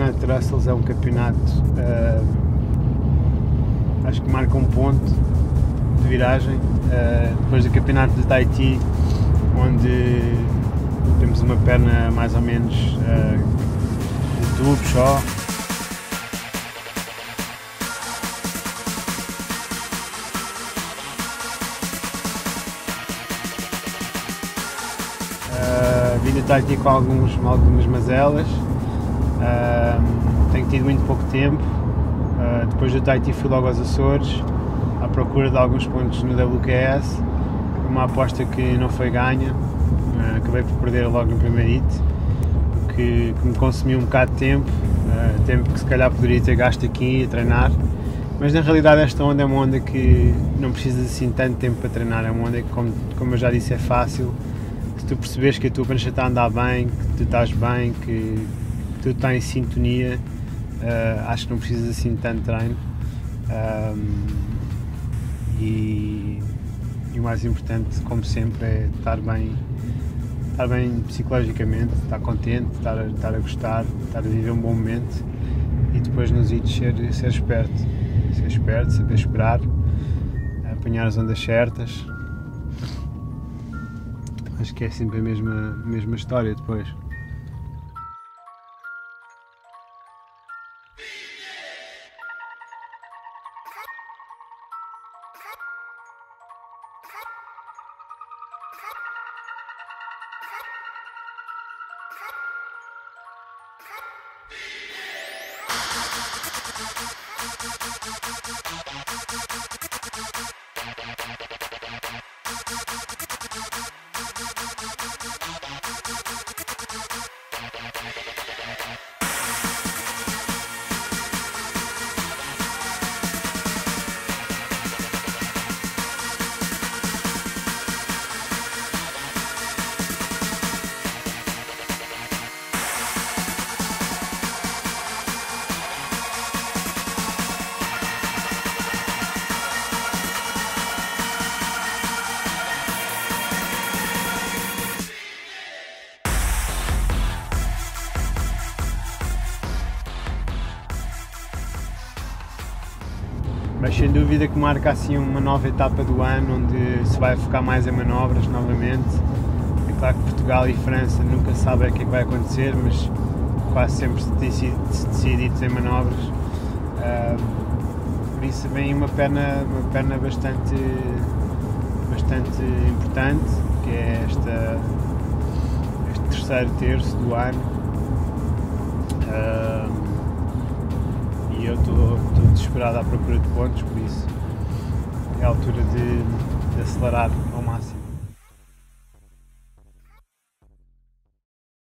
campeonato de Brussels é um campeonato, acho que marca um ponto de viragem, depois do campeonato de Tahiti, onde temos uma perna mais ou menos de tubo só. Vim do Tahiti com algumas mazelas, tenho tido muito pouco tempo. Depois do Tahiti fui logo aos Açores à procura de alguns pontos no WQS, uma aposta que não foi ganha, acabei por perder logo no primeiro hit, o que me consumiu um bocado de tempo, tempo que se calhar poderia ter gasto aqui a treinar, mas na realidade esta onda é uma onda que não precisa assim tanto tempo para treinar, é uma onda que, como eu já disse, é fácil. Se tu percebes que a tua prancha está a andar bem, que tu estás bem, que tudo está em sintonia, acho que não precisas assim de tanto treino. E o mais importante, como sempre, é estar bem psicologicamente, estar contente, estar a gostar, estar a viver um bom momento e depois nos hits ser esperto, saber esperar, apanhar as ondas certas. Acho que é sempre a mesma história depois. Mas sem dúvida que marca assim uma nova etapa do ano, onde se vai focar mais em manobras novamente. É claro que Portugal e França nunca sabem o que é que vai acontecer, mas quase sempre se decide em manobras. Por isso vem uma perna bastante importante, que é este terceiro terço do ano. E eu estou desesperado à procura de pontos, por isso é a altura de acelerar ao máximo.